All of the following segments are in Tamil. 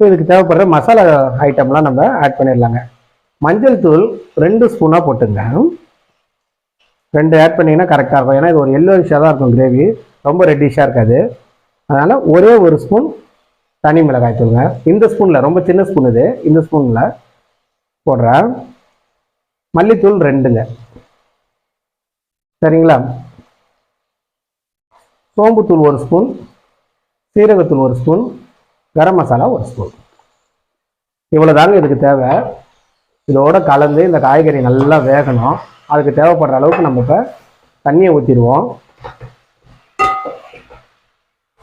இதுக்கு தேவைப்படுற மசாலா ஐட்டம்லாம் நம்ம ஆட் பண்ணிடலாங்க. மஞ்சள் தூள் 2 ஸ்பூனாக போட்டுங்க. 2 ஆட் பண்ணிங்கன்னா கரெக்டாக இருக்கும். ஏன்னா இது ஒரு எல்லோயிஷாக தான் இருக்கும் கிரேவி, ரொம்ப ரெட்டிஷாக இருக்காது. அதனால் ஒரே 1 ஸ்பூன் தனி மிளகாய் தூளுங்க. இந்த ஸ்பூனில், ரொம்ப சின்ன ஸ்பூன் இது, இந்த ஸ்பூனில் போடுறேன். மல்லித்தூள் 2ங்க. சரிங்களா? சோம்புத்தூள் 1 ஸ்பூன், சீரகத்தூள் 1 ஸ்பூன், கரம் மசாலா 1 ஸ்பூன். இவ்வளோ தாங்க இதுக்கு தேவை. இதோட கலந்து இந்த காய்கறி நல்லா வேகணும். அதுக்கு தேவைப்படுற அளவுக்கு நம்ம இப்போ தண்ணியை ஊற்றிடுவோம்.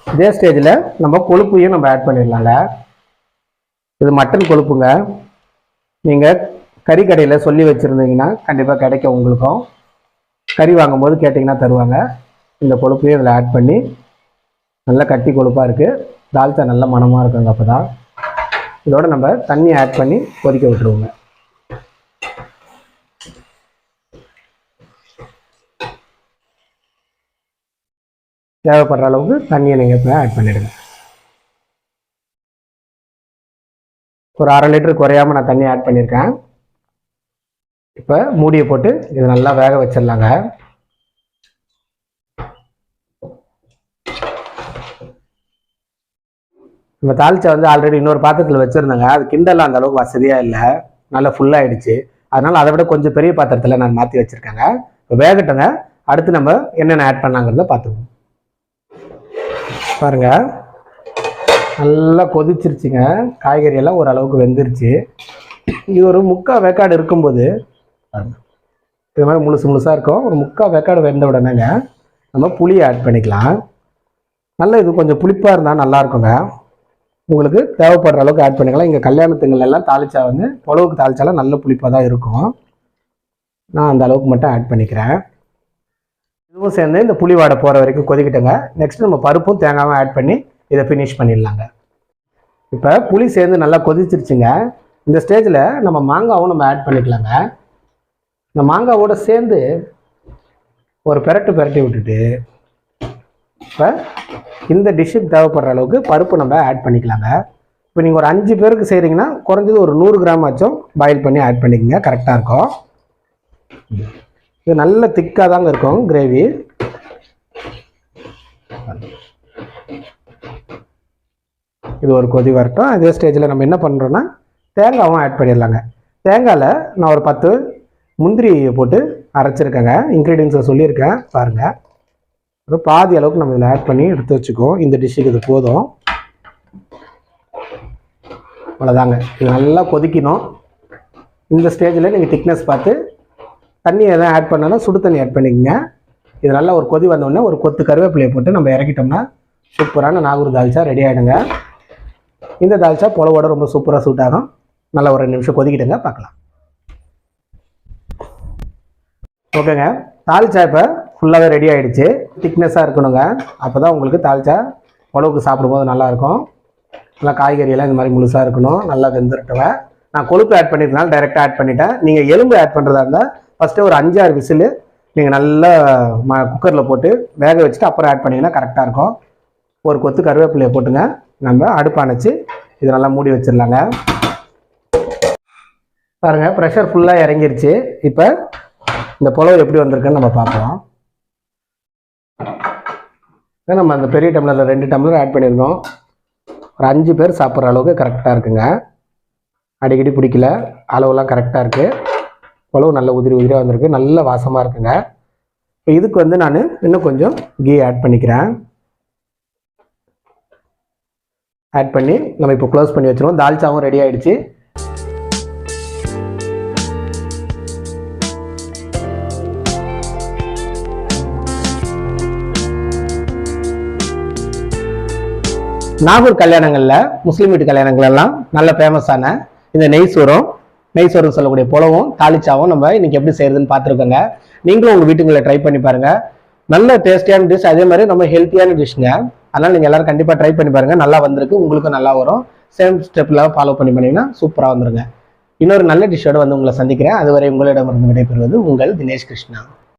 இதே ஸ்டேஜில் நம்ம கொழுப்பையும் நம்ம ஆட் பண்ணிடலாங்க. இது மட்டன் கொழுப்புங்க. நீங்கள் கறி கடையில் சொல்லி வச்சுருந்தீங்கன்னா கண்டிப்பாக கிடைக்கும். உங்களுக்கும் கறி வாங்கும்போது கேட்டிங்கன்னா தருவாங்க. இந்த கொழுப்பையும் இதில் ஆட் பண்ணி நல்லா கட்டி கொழுப்பாக இருக்குது. தால்ச்சா நல்ல மணமாக இருக்குங்க. அப்போ தான் இதோட நம்ம தண்ணி ஆட் பண்ணி கொதிக்க விட்டுருவோங்க. தேவைப்படுற அளவுக்கு தண்ணியை நீங்கள் இப்போ ஆட் பண்ணிவிடுங்க. ஒரு 1/2 லிட்டர் குறையாமல் நான் தண்ணி ஆட் பண்ணியிருக்கேன். இப்போ மூடியை போட்டு இதை நல்லா வேக வச்சிடலாங்க. நம்ம தால்ச்சா வந்து ஆல்ரெடி இன்னொரு பாத்திரத்தில் வச்சுருந்தேங்க. அது கிண்டலாம் அந்த அளவுக்கு வசதியாக இல்லை, நல்லா ஃபுல்லாகிடுச்சு. அதனால் அதை விட கொஞ்சம் பெரிய பாத்திரத்தில் நான் மாற்றி வச்சுருக்கேங்க. இப்போ வேகட்டுங்க. அடுத்து நம்ம என்னென்ன ஆட் பண்ணாங்கிறத பார்த்துக்குவோம். பாருங்க, நல்லா கொதிச்சிருச்சுங்க. காய்கறி எல்லாம் ஓரளவுக்கு வெந்துருச்சு. இது ஒரு 3/4 வேக்காடு இருக்கும்போது இது மாதிரி முழுசாக இருக்கும். ஒரு 3/4 வேக்காடு வெந்த உடனேங்க நம்ம புளியை ஆட் பண்ணிக்கலாம். நல்லா இது கொஞ்சம் புளிப்பாக இருந்தால் நல்லா இருக்குங்க. உங்களுக்கு தேவைப்படுற அளவுக்கு ஆட் பண்ணிக்கலாம். இங்கே கல்யாணத்துங்கள் எல்லாம் தாளிச்சா வந்து புலவுக்கு தாளிச்சாலாம் நல்ல புளிப்பாக தான் இருக்கும். நான் அந்த அளவுக்கு மட்டும் ஆட் பண்ணிக்கிறேன். இதுவும் சேர்ந்து இந்த புளி வாடை போகிற வரைக்கும் கொதிக்கிட்டோங்க. நெக்ஸ்ட் நம்ம பருப்பும் தேங்காயும் ஆட் பண்ணி இதை ஃபினிஷ் பண்ணிடலாங்க. இப்போ புளி சேர்ந்து நல்லா கொதிச்சிருச்சுங்க. இந்த ஸ்டேஜில் நம்ம மாங்காவும் நம்ம ஆட் பண்ணிக்கலாங்க. இந்த மாங்காவோட சேர்ந்து ஒரு பெரட்டி விட்டுட்டு இப்போ இந்த டிஷ்ஷுக்கு தேவைப்படுற அளவுக்கு பருப்பு நம்ம ஆட் பண்ணிக்கலாங்க. இப்போ நீங்கள் ஒரு 5 பேருக்கு செய்கிறீங்கன்னா குறைஞ்சது ஒரு 100 கிராம் ஆச்சும் பாயில் பண்ணி ஆட் பண்ணிக்கோங்க. கரெக்டாக இருக்கும். இது நல்ல திக்காக தாங்க இருக்கும் கிரேவி. இது ஒரு கொதி வரட்டும். அதே ஸ்டேஜில் நம்ம என்ன பண்ணுறோன்னா தேங்காவும் ஆட் பண்ணிடலாங்க. தேங்காயில் நான் ஒரு 10 முந்திரியை போட்டு அரைச்சிருக்கேங்க. இன்க்ரீடியன்ஸை சொல்லியிருக்கேன் பாருங்கள். ஒரு பாதி அளவுக்கு நம்ம இதில் ஆட் பண்ணி எடுத்து வச்சுக்கோம். இந்த டிஷ்ஷுக்கு இது போதும். அவ்வளோதாங்க. இது நல்லா கொதிக்கணும். இந்த ஸ்டேஜில் நீங்கள் திக்னஸ் பார்த்து தண்ணி எதாவது ஆட் பண்ணாலும் சுடு தண்ணி ஆட் பண்ணிக்கோங்க. இது நல்லா ஒரு கொதி வந்தோடனே ஒரு கொத்து கருவேப்பிலையை போட்டு நம்ம இறக்கிட்டோம்னா சூப்பரான நாகூர் தால்ச்சா ரெடி ஆகிடுங்க. இந்த தால்ச்சா புலவோட ரொம்ப சூப்பராக சூட் ஆகும். நல்லா ஒரு 2 நிமிஷம் கொதிக்கிட்டுங்க, பார்க்கலாம். ஓகேங்க, தால்ச்சா இப்போ ஃபுல்லாகவே ரெடி ஆகிடுச்சு. திக்னஸாக இருக்கணுங்க. அப்போ தான் உங்களுக்கு தால்ச்சா புலவுக்கு சாப்பிடும்போது நல்லாயிருக்கும். நல்லா காய்கறியெல்லாம் இந்த மாதிரி முழுசாக இருக்கணும். நல்லா வெந்துருட்டுவேன். நான் கொழுப்பு ஆட் பண்ணியிருந்தாலும் டைரெக்டாக ஆட் பண்ணிட்டேன். நீங்கள் எலும்பு ஆட் பண்ணுறதா இருந்தால் ஃபஸ்ட்டு ஒரு 5-6 விசில் நீங்கள் நல்லா குக்கரில் போட்டு வேக வச்சுட்டு அப்புறம் ஆட் பண்ணிங்கன்னா கரெக்டாக இருக்கும். ஒரு கொத்து கருவேப்பிலையை போட்டுங்க. நம்ம அடுப்பு அணைச்சி இதை நல்லா மூடி வச்சிடலாங்க. பாருங்கள், ப்ரெஷர் ஃபுல்லாக இறங்கிருச்சு. இப்போ இந்த புலவு எப்படி வந்திருக்குன்னு நம்ம பார்க்கலாம். நம்ம அந்த பெரிய டம்ளரில் 2 டம்ளர் ஆட் பண்ணியிருந்தோம். ஒரு 5 பேர் சாப்பிட்ற அளவுக்கு கரெக்டாக இருக்குங்க. அடிக்கடி பிடிக்கல, அளவுலாம் கரெக்டாக இருக்குது. புலவு நல்ல உதிரியாக வந்திருக்கு. நல்ல வாசமாக இருக்குங்க. இப்போ இதுக்கு வந்து நான் இன்னும் கொஞ்சம் கீ ஆட் பண்ணிக்கிறேன். ஆட் பண்ணி நம்ம இப்போ க்ளோஸ் பண்ணி வச்சுருவோம். தால்ச்சாவும் ரெடி ஆகிடுச்சு. நாகூர் கல்யாணங்களில், முஸ்லீம் வீட்டு கல்யாணங்கள் எல்லாம் நல்ல ஃபேமஸான இந்த நெய்சோறும் சொல்லக்கூடிய புலவும் தாளிச்சாவும் நம்ம இன்னைக்கு எப்படி செய்யறதுன்னு பார்த்துருக்கோங்க. நீங்களும் உங்கள் வீட்டுங்களை ட்ரை பண்ணி பாருங்கள். நல்ல டேஸ்டியான டிஷ், அதே மாதிரி நம்ம ஹெல்த்தியான டிஷ்ங்க. அதனால் நீங்கள் எல்லாரும் கண்டிப்பாக ட்ரை பண்ணி பாருங்கள். நல்லா வந்திருக்கு, உங்களுக்கும் நல்லா வரும். சேம் ஸ்டெப்பில் ஃபாலோ பண்ணிங்கன்னா சூப்பராக வந்துருங்க. இன்னொரு நல்ல டிஷ்ஷோடு வந்து உங்களை சந்திக்கிறேன். அதுவரை உங்களிடமிருந்து விடைபெறுவது உங்கள் தினேஷ் கிருஷ்ணா.